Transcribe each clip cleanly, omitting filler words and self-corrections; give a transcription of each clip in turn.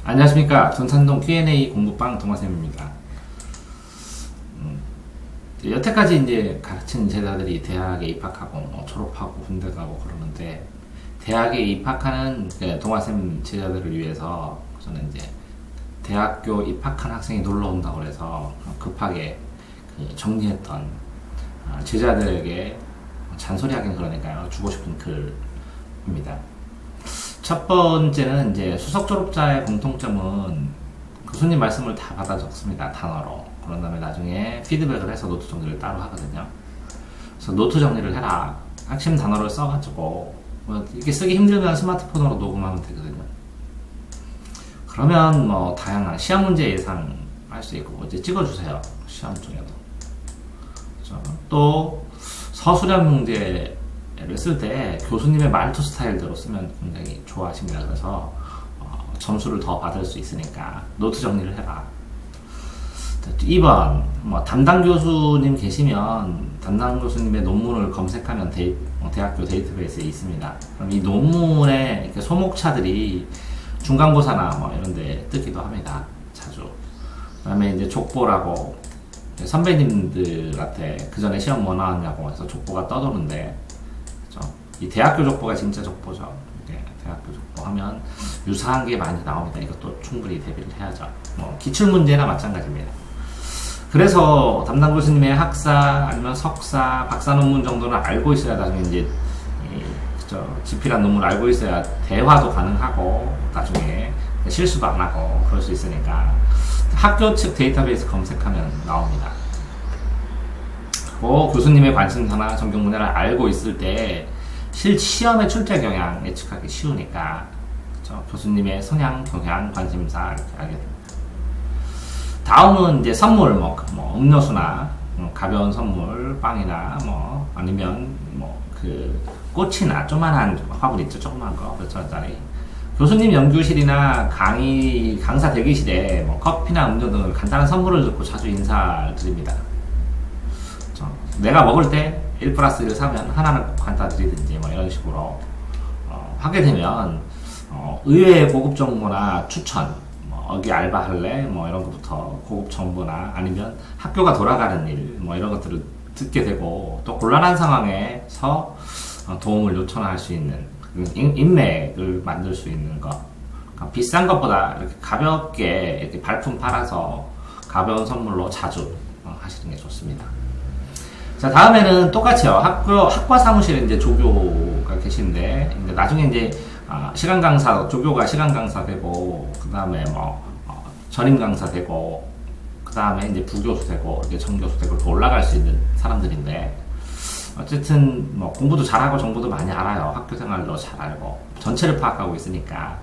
안녕하십니까. 전산동 Q&A 공부방 동화쌤입니다. 여태까지 이제 가르친 제자들이 대학에 입학하고 졸업하고 군대 가고 그러는데, 대학에 입학하는 동화쌤 제자들을 위해서 저는 이제 대학교 입학한 학생이 놀러 온다고 해서 급하게 정리했던 제자들에게 잔소리하긴 그러니까요, 주고 싶은 글입니다. 첫 번째는 이제 수석 졸업자의 공통점은 교수님 말씀을 다 받아 적습니다, 단어로. 그런 다음에 나중에 피드백을 해서 노트 정리를 따로 하거든요. 그래서 노트 정리를 해라, 핵심 단어를 써가지고 이게 쓰기 힘들면 스마트폰으로 녹음하면 되거든요. 그러면 다양한 시험 문제 예상할 수 있고 이제 찍어주세요, 시험 중에도. 그렇죠? 또 서술형 문제를 쓸 때 교수님의 말투 스타일대로 쓰면 굉장히 좋아하십니다. 그래서 점수를 더 받을 수 있으니까 노트 정리를 해라. 2번, 담당 교수님 계시면 담당 교수님의 논문을 검색하면 대학교 데이터베이스에 있습니다. 그럼 이 논문의 소목차들이 중간고사나 이런 데 뜨기도 합니다, 자주. 그 다음에 이제 족보라고 선배님들한테 그 전에 시험 뭐 나왔냐고 해서 족보가 떠도는데, 그렇죠? 이 대학교 족보가 진짜 족보죠. 대학교 족보 하면 유사한 게 많이 나옵니다. 이것도 충분히 대비를 해야죠. 기출문제나 마찬가지입니다. 그래서 담당 교수님의 학사 아니면 석사, 박사 논문 정도는 알고 있어야, 나중에 이제 집필한 논문을 알고 있어야 대화도 가능하고 나중에 실수도 안 하고 그럴 수 있으니까 학교 측 데이터베이스 검색하면 나옵니다. 그리고 교수님의 관심사나 전공 분야를 알고 있을 때 시험의 출제 경향 예측하기 쉬우니까, 그렇죠? 교수님의 성향, 경향, 관심사 이렇게 알게 됩니다. 다음은 이제 선물, 음료수나 가벼운 선물, 빵이나 아니면 꽃이나 조그만한 화분 있죠, 조그만 거, 몇 천원짜리. 교수님 연구실이나 강사 대기실에 커피나 음료 등을 간단한 선물을 듣고 자주 인사를 드립니다. 그렇죠? 내가 먹을 때 1+1을 사면 하나는 꼭 갖다 드리든지 이런 식으로 하게 되면 의외의 고급 정보나 추천, 여기 알바할래? 이런 것부터 고급 정보나 아니면 학교가 돌아가는 일, 이런 것들을 듣게 되고, 또 곤란한 상황에서 도움을 요청할 수 있는 인맥을 만들 수 있는 것. 그러니까 비싼 것보다 이렇게 가볍게 이렇게 발품 팔아서 가벼운 선물로 자주 하시는 게 좋습니다. 자, 다음에는 똑같이요. 학과 사무실에 이제 조교가 계신데, 나중에 이제 시간 강사, 조교가 시간 강사 되고, 그 다음에 전임 강사 되고, 그 다음에 이제 부교수 되고, 이렇게 정교수 되고, 이렇게 올라갈 수 있는 사람들인데, 어쨌든 공부도 잘하고 정보도 많이 알아요. 학교 생활도 잘 알고 전체를 파악하고 있으니까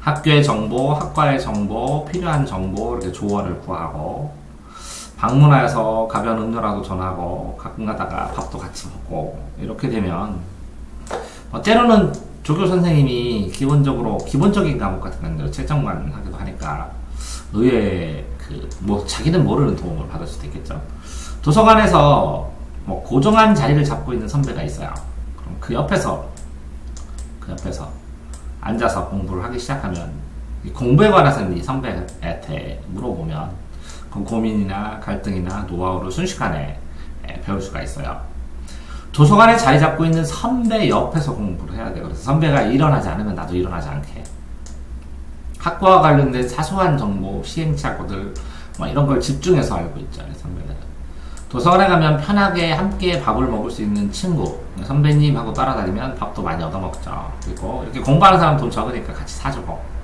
학교의 정보, 학과의 정보, 필요한 정보 이렇게 조언을 구하고, 방문해서 가벼운 음료라도 전하고 가끔 가다가 밥도 같이 먹고, 이렇게 되면 때로는 조교 선생님이 기본적인 과목 같은 건 채점관 하기도 하니까 의외의 자기는 모르는 도움을 받을 수도 있겠죠. 도서관에서 고정한 자리를 잡고 있는 선배가 있어요. 그럼 그 옆에서 앉아서 공부를 하기 시작하면, 공부에 관해서는 이 선배한테 물어보면 그 고민이나 갈등이나 노하우를 순식간에 배울 수가 있어요. 도서관에 자리 잡고 있는 선배 옆에서 공부를 해야 돼요. 그래서 선배가 일어나지 않으면 나도 일어나지 않게. 학과와 관련된 사소한 정보, 시행착오들 이런 걸 집중해서 알고 있잖아요, 선배는. 도서관에 가면 편하게 함께 밥을 먹을 수 있는 친구, 선배님하고 따라다니면 밥도 많이 얻어먹죠. 그리고 이렇게 공부하는 사람 돈 적으니까 같이 사주고.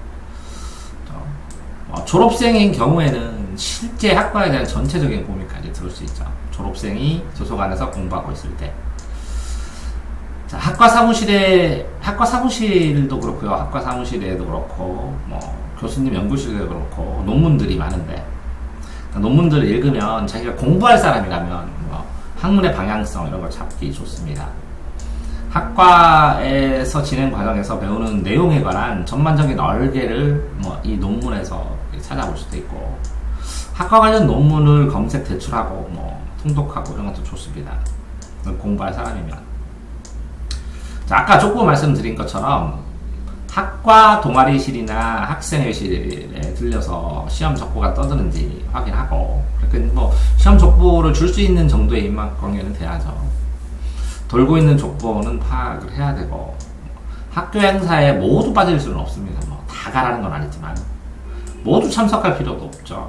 졸업생인 경우에는 실제 학과에 대한 전체적인 고민까지 들을 수 있죠. 졸업생이 도서관에서 공부하고 있을 때. 자, 학과 사무실도 그렇고요. 학과 사무실에도 그렇고, 교수님 연구실에도 그렇고, 논문들이 많은데, 논문들을 읽으면 자기가 공부할 사람이라면 학문의 방향성 이런 걸 잡기 좋습니다. 학과에서 진행 과정에서 배우는 내용에 관한 전반적인 얼개를 이 논문에서 찾아볼 수도 있고, 학과 관련 논문을 검색 대출하고 통독하고 이런 것도 좋습니다, 공부할 사람이면. 자, 아까 조금 말씀드린 것처럼 학과 동아리실이나 학생회실에 들려서 시험 족보가 떠드는지 확인하고, 그러니까 뭐 시험 족보를 줄 수 있는 정도의 입학 관계는 돼야죠. 돌고 있는 족보는 파악을 해야 되고, 학교 행사에 모두 빠질 수는 없습니다. 뭐 다 가라는 건 아니지만 모두 참석할 필요도 없죠.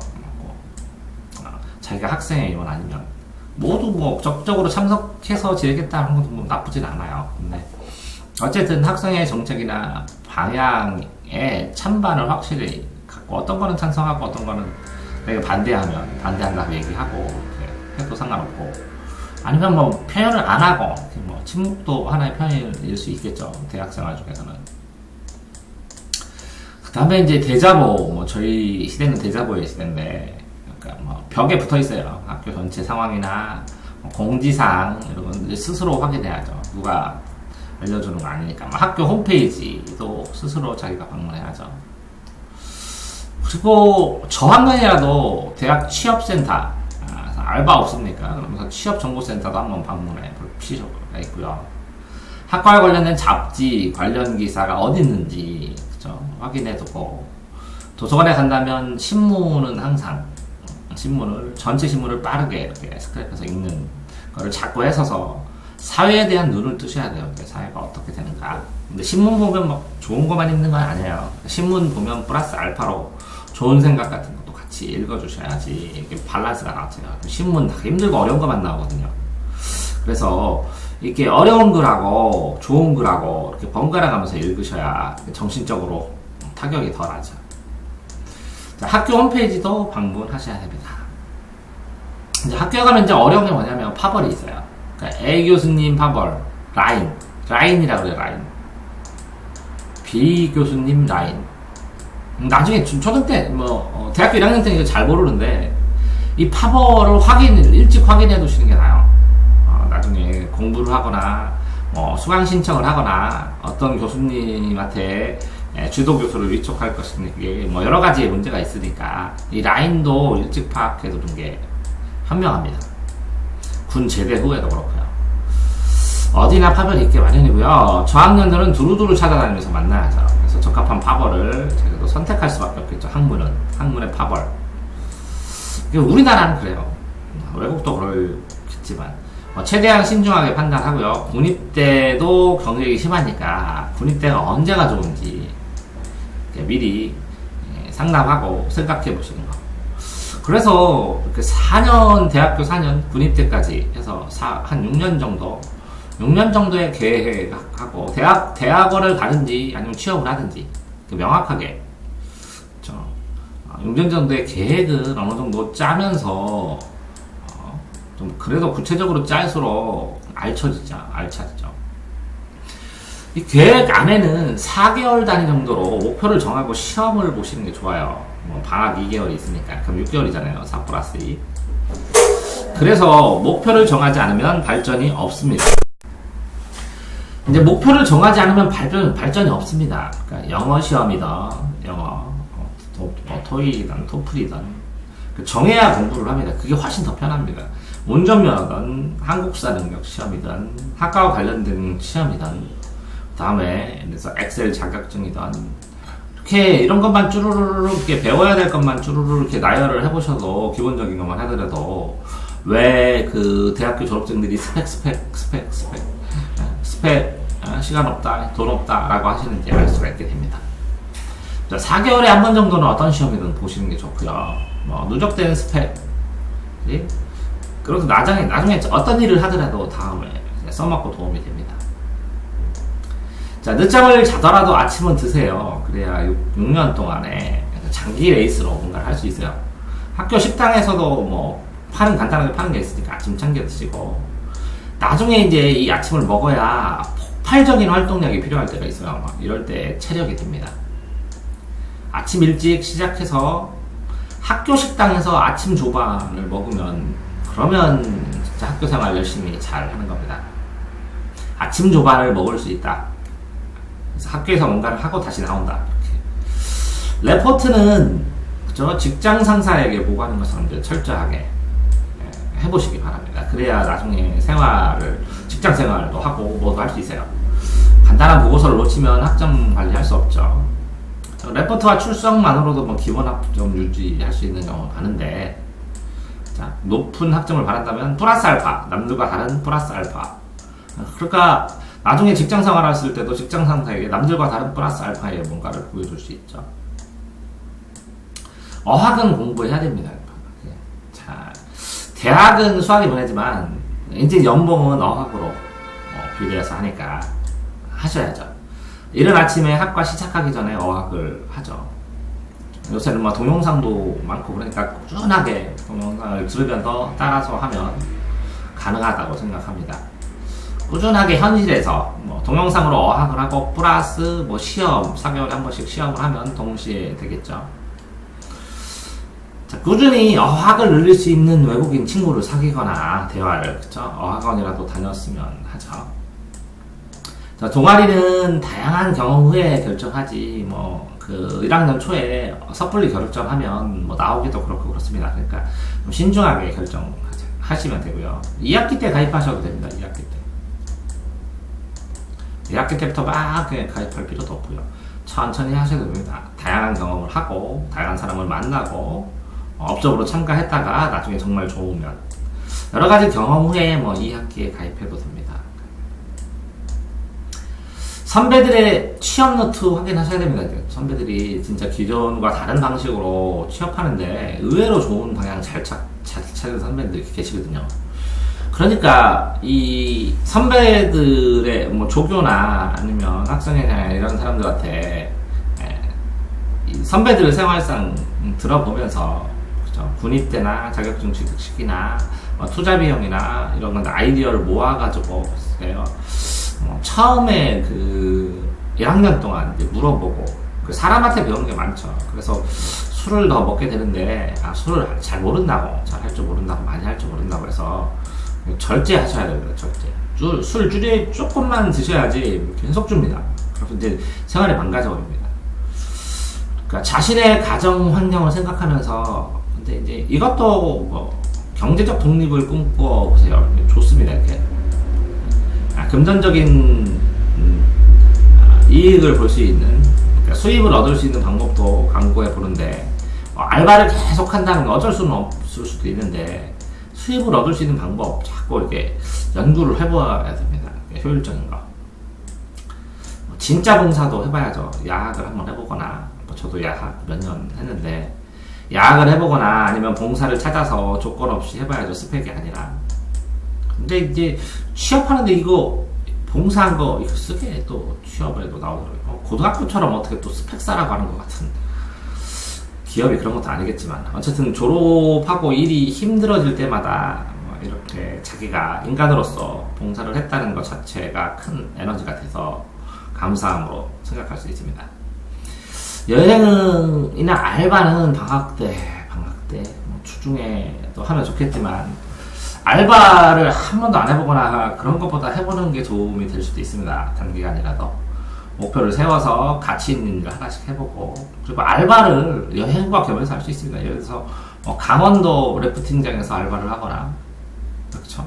자기가 학생회의원 아니면 모두 뭐 적극적으로 참석해서 지내겠다는 것도 뭐 나쁘진 않아요. 근데 어쨌든 학생회 정책이나 방향에 찬반을 확실히 갖고, 어떤 거는 찬성하고 어떤 거는 내가 반대하면 반대한다고 얘기하고 이렇게 해도 상관없고, 아니면 뭐 표현을 안 하고 뭐 침묵도 하나의 표현일 수 있겠죠. 대학생활 중에서는. 그 다음에 이제 대자보, 뭐 저희 시대는 대자보의 시대인데, 그러니까 뭐 벽에 붙어 있어요. 학교 전체 상황이나 뭐 공지사항 이런 건 이제 스스로 확인해야죠. 누가 알려주는 거 아니니까. 뭐 학교 홈페이지도 스스로 자기가 방문해야죠. 그리고 저학년이라도 대학 취업센터, 알바 없습니까? 그러면서 취업정보센터도 한번 방문해 볼 필요가 있고요. 학과에 관련된 잡지, 관련 기사가 어디 있는지, 그죠? 확인해두고, 도서관에 간다면 신문은 항상, 전체 신문을 빠르게 이렇게 스크랩해서 읽는 거를 자꾸 해서서 사회에 대한 눈을 뜨셔야 돼요. 사회가 어떻게 되는가. 근데 신문 보면 막 좋은 것만 읽는 건 아니에요. 신문 보면 플러스 알파로 좋은 생각 같은 것도 같이 읽어주셔야지 이게 밸런스가 나와요. 신문 다 힘들고 어려운 것만 나오거든요. 그래서 이렇게 어려운 글하고 좋은 글하고 이렇게 번갈아 가면서 읽으셔야 정신적으로 타격이 덜하죠. 자, 학교 홈페이지도 방문하셔야 됩니다. 이제 학교에 가면 이제 어려운 게 뭐냐면 파벌이 있어요. 그러니까 A 교수님 파벌, 라인이라고 그래요, 라인. B 교수님 라인. 나중에 초등 때, 대학교 1학년 때는 이거 잘 모르는데, 이 파벌을 일찍 확인해 두시는 게 나아요. 나중에 공부를 하거나, 수강 신청을 하거나, 어떤 교수님한테 주도 교수를 위촉할 것인지, 여러 가지의 문제가 있으니까, 이 라인도 일찍 파악해 두는 게 현명합니다. 군 제대 후에도 그렇고요. 어디나 파벌이 있게 마련이고요. 저학년들은 두루두루 찾아다니면서 만나야죠. 그래서 적합한 파벌을 제가 선택할 수밖에 없겠죠. 학문의 파벌. 우리나라는 그래요. 외국도 그렇겠지만 최대한 신중하게 판단하고요. 군입대도 경쟁이 심하니까 군입대가 언제가 좋은지 미리 상담하고 생각해 보시는 거. 그래서 대학교 4년 군입대까지 해서 한 6년 정도의 계획하고 대학원을 가든지 아니면 취업을 하든지 명확하게 6년 정도의 계획을 어느 정도 짜면서 좀 그래도 구체적으로 짤수록 알차지죠. 이 계획 안에는 4개월 단위 정도로 목표를 정하고 시험을 보시는 게 좋아요. 방학 2개월이 있으니까. 그럼 6개월이잖아요. 4 플러스 2. 그래서 목표를 정하지 않으면 발전이 없습니다. 이제 목표를 정하지 않으면 발전이 없습니다. 그러니까 영어 시험이든, 토익이든, 토플이든, 정해야 공부를 합니다. 그게 훨씬 더 편합니다. 운전면허든, 한국사 능력 시험이든, 학과와 관련된 시험이든, 다음에 그래서 엑셀 자격증이든, 이렇게 이런 것만 쭈루루루 이렇게 배워야 될 것만 쭈루루루 이렇게 나열을 해보셔도 기본적인 것만 하더라도 왜 그 대학교 졸업생들이 스펙 시간 없다 돈 없다 라고 하시는지 알 수가 있게 됩니다. 자, 4개월에 한 번 정도는 어떤 시험이든 보시는 게 좋고요. 누적된 스펙, 그래도 나중에 어떤 일을 하더라도 다음에 써먹고 도움이 됩니다. 자, 늦잠을 자더라도 아침은 드세요. 그래야 6년 동안에 장기 레이스로 뭔가를 할 수 있어요. 학교 식당에서도 간단하게 파는 게 있으니까 아침 챙겨 드시고, 나중에 이제 이 아침을 먹어야 폭발적인 활동량이 필요할 때가 있어요. 이럴 때 체력이 듭니다. 아침 일찍 시작해서 학교 식당에서 아침 조반을 먹으면, 그러면 진짜 학교 생활 열심히 잘 하는 겁니다. 아침 조반을 먹을 수 있다. 그래서 학교에서 뭔가를 하고 다시 나온다. 이렇게. 레포트는 직장 상사에게 보고하는 것처럼 철저하게 해보시기 바랍니다. 그래야 나중에 직장 생활도 하고 뭐도 할 수 있어요. 간단한 보고서를 놓치면 학점 관리할 수 없죠. 레포트와 출석만으로도 뭐 기본 학점 유지할 수 있는 경우가 많은데, 자, 높은 학점을 바란다면 플러스 알파, 남들과 다른 플러스 알파. 그러니까 나중에 직장 생활을 했을 때도 직장 상사에게 남들과 다른 플러스 알파의 뭔가를 보여줄 수 있죠. 어학은 공부해야 됩니다. 자, 대학은 수학이 보내지만 이제 연봉은 어학으로 비례해서 하니까 하셔야죠. 이른 아침에 학과 시작하기 전에 어학을 하죠. 요새는 뭐 동영상도 많고 그러니까 꾸준하게 동영상을 들으면서 따라서 하면 가능하다고 생각합니다. 꾸준하게 현실에서 뭐 동영상으로 어학을 하고 플러스 뭐 시험 4개월에 한 번씩 시험을 하면 동시에 되겠죠. 자, 꾸준히 어학을 늘릴 수 있는 외국인 친구를 사귀거나 대화를, 그쵸? 어학원이라도 다녔으면 하죠. 자, 동아리는 다양한 경험 후에 결정하지, 뭐, 1학년 초에 섣불리 결정하면 뭐 나오기도 그렇고 그렇습니다. 그러니까 좀 신중하게 결정하시면 되고요. 2학기 때 가입하셔도 됩니다. 2학기 때. 2학기 때부터 막 가입할 필요도 없고요. 천천히 하셔도 됩니다. 다양한 경험을 하고, 다양한 사람을 만나고, 업적으로 참가했다가 나중에 정말 좋으면 여러 가지 경험 후에 뭐 2학기에 가입해도 됩니다. 선배들의 취업 노트 확인하셔야 됩니다. 선배들이 진짜 기존과 다른 방식으로 취업하는데 의외로 좋은 방향 잘 찾은 선배들이 계시거든요. 그러니까 이 선배들의 뭐 조교나 아니면 학생회장 이런 사람들한테 이 선배들의 생활상 들어보면서, 그렇죠? 군입대나 자격증 취득 시기나 투자 비용이나 이런 건 아이디어를 모아가지고 처음에 1학년 동안 이제 물어보고 사람한테 배우는 게 많죠. 그래서 술을 더 먹게 되는데 술을 잘 모른다고, 잘 할 줄 모른다고, 많이 할 줄 모른다고 해서 절제하셔야 됩니다. 절제. 술 조금만 드셔야지 계속 줍니다. 그래서 이제 생활이 망가져버립니다. 그러니까 자신의 가정 환경을 생각하면서, 근데 이제 이것도 뭐 경제적 독립을 꿈꿔보세요. 좋습니다. 이렇게 금전적인 이익을 볼 수 있는, 그러니까 수입을 얻을 수 있는 방법도 강구해 보는데, 알바를 계속 한다는 건 어쩔 수는 없을 수도 있는데 수입을 얻을 수 있는 방법 자꾸 이렇게 연구를 해봐야 됩니다. 효율적인 거. 진짜 봉사도 해봐야죠. 야학을 한번 해보거나, 저도 야학 몇 년 했는데 야학을 해보거나 아니면 봉사를 찾아서 조건 없이 해봐야죠. 스펙이 아니라. 근데 이제 취업하는데 이거 봉사한 거 이거 쓰게 또 취업에도 나오더라고요. 고등학교처럼 어떻게 또 스펙 쌓라고 하는 것 같은, 기업이 그런 것도 아니겠지만 어쨌든 졸업하고 일이 힘들어질 때마다 이렇게 자기가 인간으로서 봉사를 했다는 것 자체가 큰 에너지가 돼서 감사함으로 생각할 수 있습니다. 여행이나 알바는 방학 때 주중에 또 하면 좋겠지만, 알바를 한 번도 안 해보거나 그런 것보다 해보는 게 도움이 될 수도 있습니다. 단기간이라도 목표를 세워서 가치 있는 일을 하나씩 해보고, 그리고 알바를 여행과 겸해서 할 수 있습니다. 예를 들어서 강원도 래프팅장에서 알바를 하거나, 그렇죠?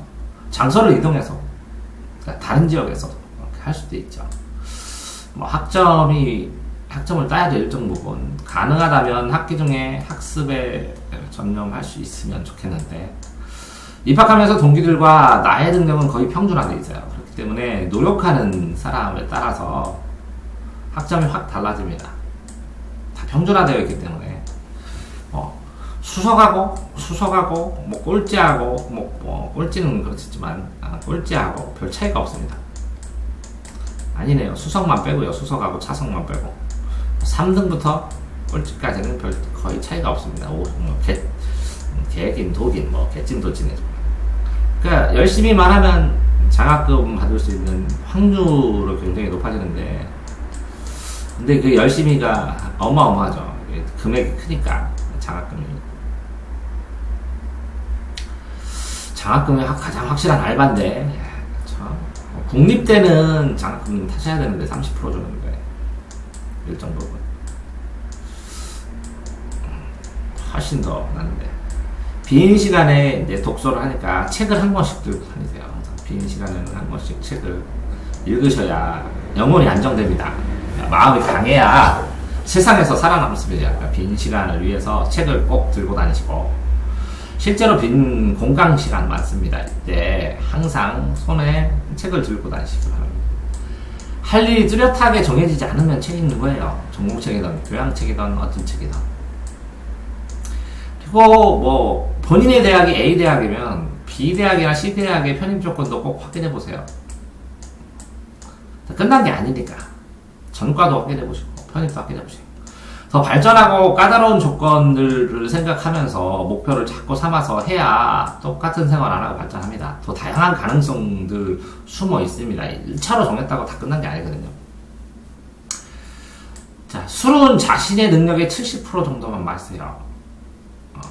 장소를 이동해서 다른 지역에서 할 수도 있죠. 뭐 학점을 따야 될 일정 부분 가능하다면 학기 중에 학습에 전념할 수 있으면 좋겠는데, 입학하면서 동기들과 나의 능력은 거의 평준화되어 있어요. 그렇기 때문에 노력하는 사람에 따라서 학점이 확 달라집니다. 다 평준화되어 있기 때문에 수석하고 뭐 꼴찌하고 뭐 꼴찌는 그렇지만 꼴찌하고 별 차이가 없습니다. 아니네요. 수석만 빼고요. 수석하고 차석만 빼고 3등부터 꼴찌까지는 별 거의 차이가 없습니다. 개긴 독인 뭐 개찐 도찐. 그러니까 열심히만 하면 장학금 받을 수 있는 확률은 굉장히 높아지는데, 근데 그 열심히가 어마어마하죠. 금액이 크니까 장학금이 가장 확실한 알바인데, 그렇죠? 국립대는 장학금 타셔야 되는데 30% 주는데 일정 부분 훨씬 더 나는데, 빈 시간에 이제 독서를 하니까 책을 한 권씩 들고 다니세요. 항상 빈 시간에는 한 권씩 책을 읽으셔야 영혼이 안정됩니다. 마음이 강해야 세상에서 살아남습니다. 그러니까 빈 시간을 위해서 책을 꼭 들고 다니시고, 실제로 빈 공강 시간 많습니다. 이때 항상 손에 책을 들고 다니시기 바랍니다. 할 일이 뚜렷하게 정해지지 않으면 책 읽는 거예요. 전공책이든 교양책이든 어떤 책이든. 그리고 뭐 본인의 대학이 A 대학이면 B 대학이나 C 대학의 편입 조건도 꼭 확인해 보세요. 끝난 게 아니니까 전과도 확인해 보시고 편입도 확인해 보시고, 더 발전하고 까다로운 조건들을 생각하면서 목표를 자꾸 삼아서 해야 똑같은 생활 안 하고 발전합니다. 더 다양한 가능성들 숨어 있습니다. 1차로 정했다고 다 끝난 게 아니거든요. 자, 술은 자신의 능력의 70% 정도만 마세요.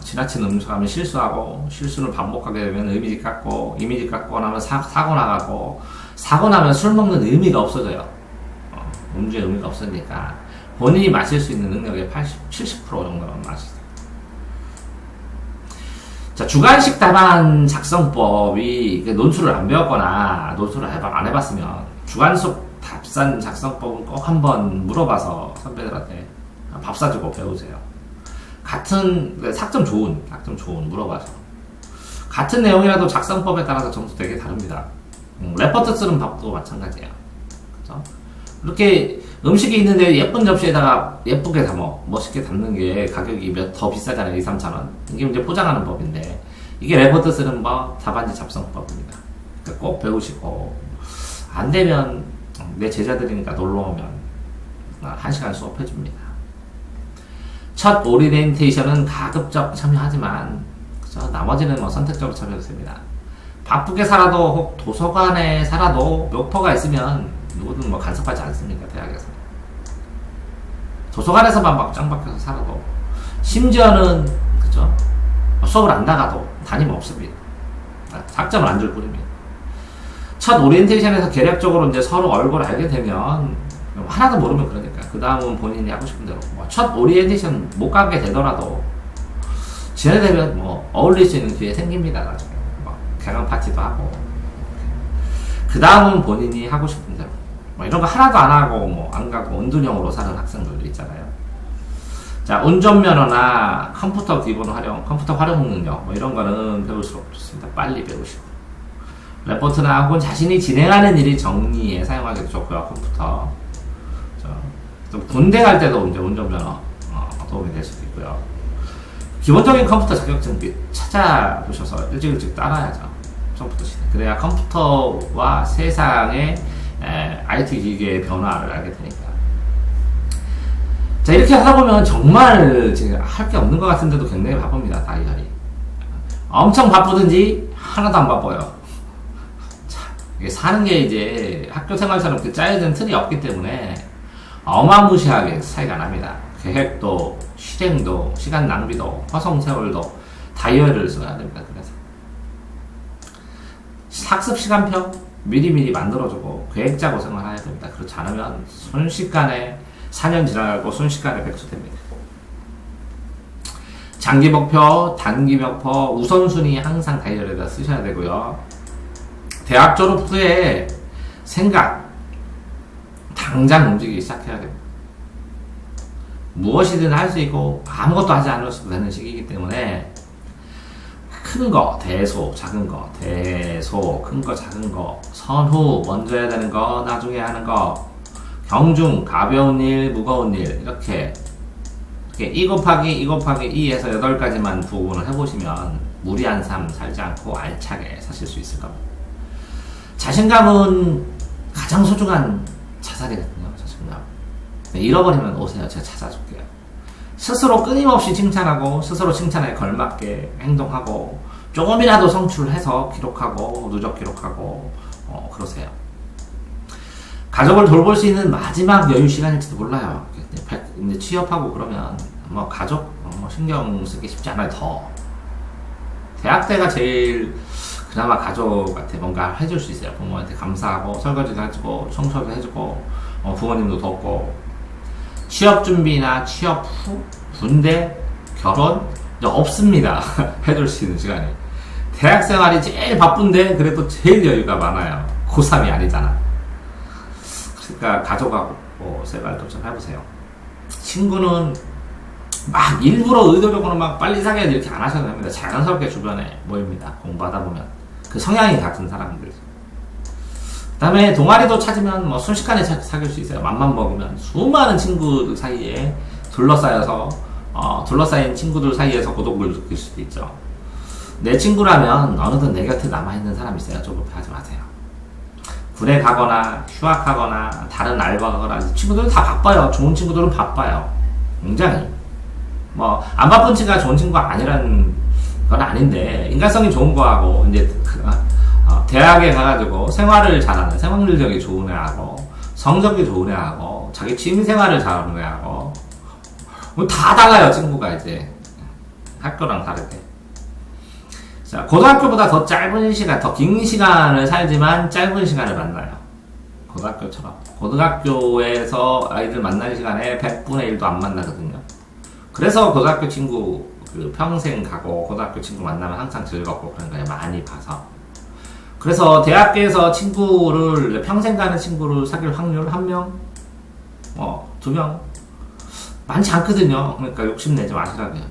지나친 음식하면 실수하고, 실수를 반복하게 되면 이미지 깎고 나면 사고 나가고, 사고 나면 술 먹는 의미가 없어져요. 음주의 의미가 없으니까 본인이 마실 수 있는 능력의 70% 정도만 마시세요. 자, 주간식 답안 작성법이 논술을 안 배웠거나 논술을 안 해봤으면 주간식 답안 작성법은 꼭 한번 물어봐서 선배들한테 밥 사주고 배우세요. 같은 학점 좋은 물어봐서 같은 내용이라도 작성법에 따라서 점수 되게 다릅니다. 레포트 쓰는 밥도 마찬가지예요. 그렇죠? 이렇게 음식이 있는데 예쁜 접시에다가 예쁘게 담어 멋있게 담는 게 가격이 더 비싸잖아요. 2-3,000원. 이게 이제 포장하는 법인데, 이게 레포트 쓰는 법, 답안지 작성법입니다. 그러니까 꼭 배우시고, 안 되면 내 제자들이니까 놀러 오면 1시간 수업해줍니다. 첫 오리엔테이션은 가급적 참여하지만, 그죠? 나머지는 뭐 선택적으로 참여해도 됩니다. 바쁘게 살아도 혹 도서관에 살아도 묘퍼가 있으면 누구든 뭐 간섭하지 않습니다. 대학에서 도서관에서만 막 짱 박혀서 살아도, 심지어는 그죠? 수업을 안 나가도 담임 없습니다. 학점을 안 줄 뿐입니다. 첫 오리엔테이션에서 계략적으로 이제 서로 얼굴 알게 되면, 하나도 모르면 그러니까 그 다음은 본인이 하고 싶은 대로, 첫 오리엔테이션 못 가게 되더라도 지내되면 뭐 어울릴 수 있는 기회 생깁니다. 나중에 개강 파티도 하고, 그 다음은 본인이 하고 싶은 대로, 이런 거 하나도 안 하고 뭐 안 가고 은둔형으로 사는 학생들도 있잖아요. 자, 운전면허나 컴퓨터 기본 활용, 컴퓨터 활용 능력 이런 거는 배울수록 좋습니다. 빨리 배우시고, 레포트나 혹은 자신이 진행하는 일이 정리에 사용하기도 좋고요. 컴퓨터 좀 군대 갈 때도 이제 운전면허 도움이 될 수도 있고요. 기본적인 컴퓨터 자격증 찾아보셔서 일찍 따라야죠. 처음부터 그래야 컴퓨터와 세상의 IT 기계의 변화를 알게 되니까. 자, 이렇게 하다 보면 정말 할 게 없는 것 같은데도 굉장히 바쁩니다. 다이어리. 엄청 바쁘든지 하나도 안 바빠요. 자, 이게 사는 게 이제 학교 생활처럼 그 짜여진 틀이 없기 때문에 어마무시하게 차이가 납니다. 계획도, 실행도, 시간 낭비도, 허송세월도 다이어리를 써야 됩니다. 그래서 학습 시간표 미리미리 만들어주고 계획 짜고 생활해야 됩니다. 그렇지 않으면 순식간에 4년 지나가고 순식간에 백수됩니다. 장기 목표, 단기 목표, 우선순위 항상 다이어리에다 쓰셔야 되고요. 대학 졸업 후에 생각, 당장 움직이기 시작해야 됩니다. 무엇이든 할 수 있고 아무것도 하지 않으셔도 되는 시기이기 때문에 큰 거, 대소, 작은 거, 대소, 큰 거, 작은 거, 선후, 먼저 해야 되는 거, 나중에 하는 거, 경중, 가벼운 일, 무거운 일, 이렇게 2 곱하기 2에서 8가지만 구분을 해보시면 무리한 삶 살지 않고 알차게 사실 수 있을 겁니다. 자신감은 가장 소중한 자산이거든요. 자신감. 잃어버리면 오세요. 제가 찾아줄게요. 스스로 끊임없이 칭찬하고, 스스로 칭찬에 걸맞게 행동하고, 조금이라도 성취해서 기록하고, 누적 기록하고, 그러세요. 가족을 돌볼 수 있는 마지막 여유 시간일지도 몰라요. 이제 취업하고 그러면 뭐 가족 신경 쓰기 쉽지 않아요. 더 대학 때가 제일 그나마 가족한테 뭔가 해줄 수 있어요. 부모한테 감사하고 설거지도 해주고 청소도 해주고 부모님도 돕고. 취업 준비나 취업 후 군대 결혼 없습니다. 해줄 수 있는 시간이. 대학 생활이 제일 바쁜데 그래도 제일 여유가 많아요. 고3이 아니잖아. 그러니까 가족하고 생활도 좀 해보세요. 친구는 막 일부러 의도적으로 막 빨리 사귀어야 이렇게 안 하셔도 됩니다. 자연스럽게 주변에 모입니다. 공부하다 보면 그 성향이 같은 사람들. 그 다음에 동아리도 찾으면 뭐 순식간에 사귈 수 있어요. 맘만 먹으면 수많은 친구들 사이에 둘러싸여서 둘러싸인 친구들 사이에서 고독을 느낄 수도 있죠. 내 친구라면 어느덧 내 곁에 남아있는 사람이 있어요. 조급해하지 마세요. 군에 가거나 휴학하거나 다른 알바하거나 친구들은 다 바빠요. 좋은 친구들은 바빠요. 굉장히 뭐 안 바쁜 친구가 좋은 친구가 아니라는 건 아닌데 인간성이 좋은 거하고 이제 대학에 가가지고 생활을 잘하는 생활력이 좋은 애하고 성적이 좋은 애하고 자기 취미생활을 잘하는 애하고 뭐 다 달라요. 친구가 이제 학교랑 다르게. 자, 고등학교보다 더 짧은 시간, 더 긴 시간을 살지만 짧은 시간을 만나요. 고등학교처럼. 고등학교에서 아이들 만날 시간에 100분의 1도 안 만나거든요. 그래서 고등학교 친구 평생 가고 고등학교 친구 만나면 항상 즐겁고 그런 거예요. 많이 봐서. 그래서 대학교에서 친구를 평생 가는 친구를 사귈 확률 1명? 2명? 많지 않거든요. 그러니까 욕심내지 마시라고요.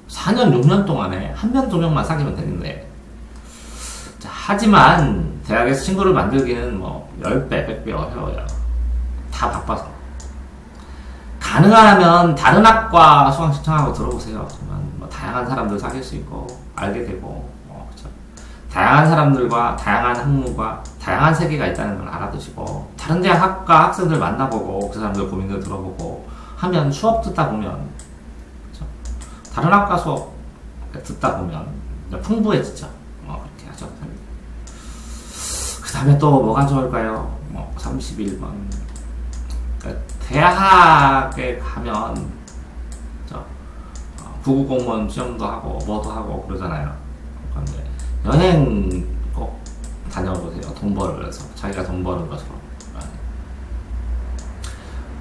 4년, 6년 동안에 1명, 2명만 사귀면 되는데. 자, 하지만 대학에서 친구를 만들기는 10배, 100배 어려워요. 다 바빠서. 가능하면 다른 학과 수강 신청하고 들어보세요. 그러면 다양한 사람들 사귈 수 있고 알게 되고 그렇죠. 다양한 사람들과 다양한 학문과 다양한 세계가 있다는 걸 알아두시고 다른 대학 학과 학생들 만나보고 그 사람들 고민들 들어보고 하면 수업 듣다 보면 그렇죠. 다른 학과 수업 듣다 보면 풍부해지죠. 그렇게 하셔도 됩니다. 그 다음에 또 뭐가 좋을까요? 31번 그러니까 대학에 가면 9급 공무원 시험도 하고 뭐도 하고 그러잖아요. 그런데 여행 꼭 다녀보세요. 돈 벌어서 자기가 돈 버는 것으로.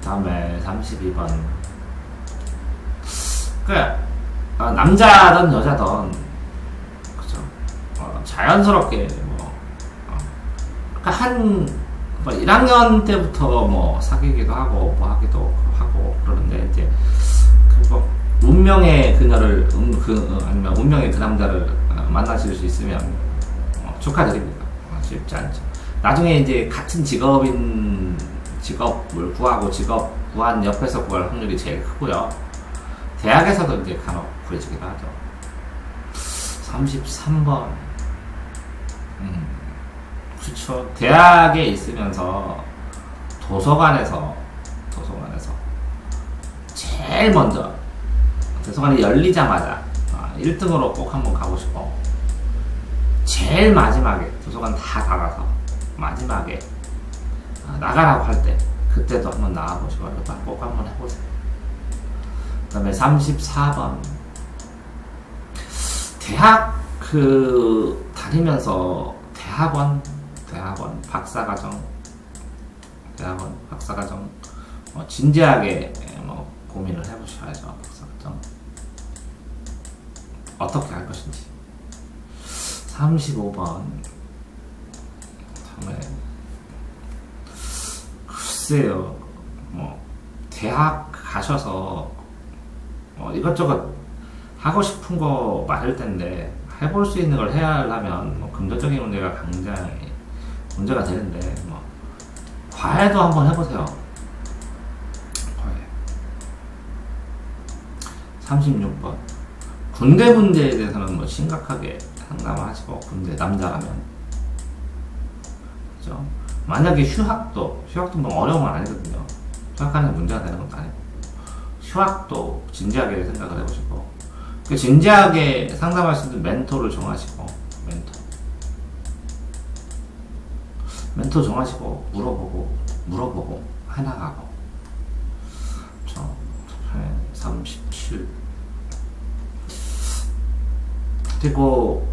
다음에 32번 남자든 여자든 그죠? 자연스럽게 그러니까 1학년 때부터 사귀기도 하고 하기도 하고 그러는데 이제 운명의 그녀를 아니면 운명의 그 남자를 만나실 수 있으면 축하드립니다. 쉽지 않죠. 나중에 이제 같은 직업을 구하고 직업 구한 옆에서 구할 확률이 제일 크고요. 대학에서도 이제 간혹 구해지기도 하죠. 33번 그렇죠. 대학에 있으면서 도서관에서 제일 먼저 도서관이 열리자마자 1등으로 꼭 한번 가보시고 제일 마지막에 도서관 다 닫아서 마지막에 나가라고 할 때 그때도 한번 나가보시고 꼭 한번 해보세요. 그 다음에 34번 대학 다니면서 대학원 박사과정 진지하게 고민을 해보셔야죠. 박사과정 어떻게 할 것인지. 35번 다음에 글쎄요 대학 가셔서 이것저것 하고 싶은 거 많을 텐데 해볼 수 있는 걸 해야 하려면 금전적인 문제가 굉장히 문제가 되는데 과외도 한번 해보세요. 과외. 36번 군대 문제에 대해서는 심각하게 상담을 하시고 군대 남자라면 그죠? 만약에 휴학도 어려운 건 아니거든요. 휴학하는 문제가 되는 것도 아니고 휴학도 진지하게 생각을 해보시고 진지하게 상담할 수 있는 멘토를 정하시고 멘토 정하시고 물어보고 해나가고 37 그리고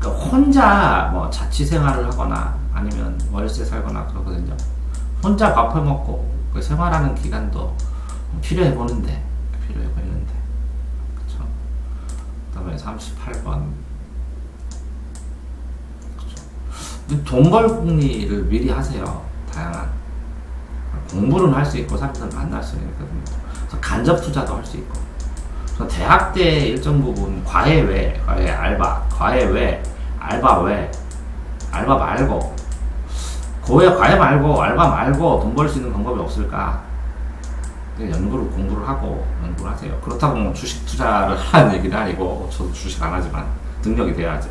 혼자 자취생활을 하거나 아니면 월세 살거나 그러거든요. 혼자 밥을 먹고 생활하는 기간도 필요해 보이는데 그쵸? 그 다음에 38번 돈 벌 궁리를 미리 하세요. 다양한 공부는 할 수 있고 사람들을 만날 수 있거든요. 그래서 간접 투자도 할 수 있고. 그래서 대학 때 일정 부분 과외 알바, 알바 말고 과외 말고 알바 말고 돈 벌 수 있는 방법이 없을까? 공부를 하세요. 그렇다고 뭐 주식 투자를 하는 얘기는 아니고, 저도 주식 안 하지만 능력이 돼야지.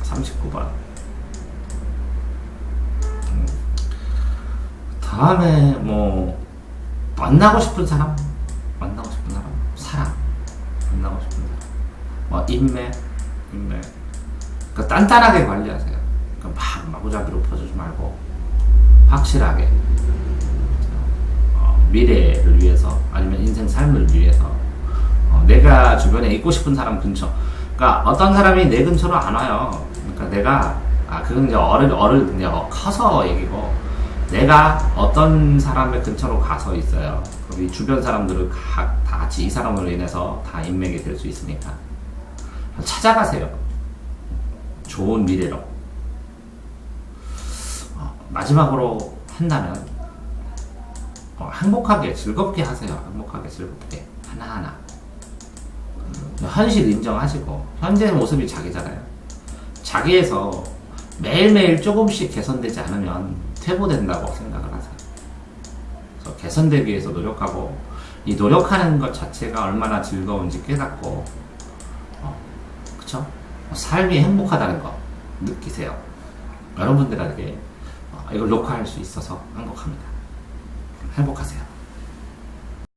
39번. 다음에 뭐 만나고 싶은 사람, 만나고 싶은 사람, 뭐 인맥. 그러니까 단단하게 관리하세요. 그러니까 막 마구잡이로 퍼주지 말고 확실하게 미래를 위해서 아니면 인생 삶을 위해서 내가 주변에 있고 싶은 사람 근처. 그러니까 어떤 사람이 내 근처로 안 와요. 그러니까 내가 그건 이제 이제 커서 얘기고, 내가 어떤 사람의 근처로 가서 있어요. 그럼 이 주변 사람들을 다 같이 이 사람으로 인해서 다 인맥이 될 수 있으니까 찾아가세요. 좋은 미래로. 마지막으로 한다면 행복하게 즐겁게 하세요. 행복하게 즐겁게 하나하나. 현실 인정하시고, 현재 모습이 자기잖아요. 자기에서 매일매일 조금씩 개선되지 않으면 퇴보된다고 생각을 하세요. 그래서 개선되기 위해서 노력하고, 이 노력하는 것 자체가 얼마나 즐거운지 깨닫고, 그쵸? 삶이 행복하다는 거 느끼세요. 여러분들에게 이걸 녹화할 수 있어서 행복합니다. 행복하세요.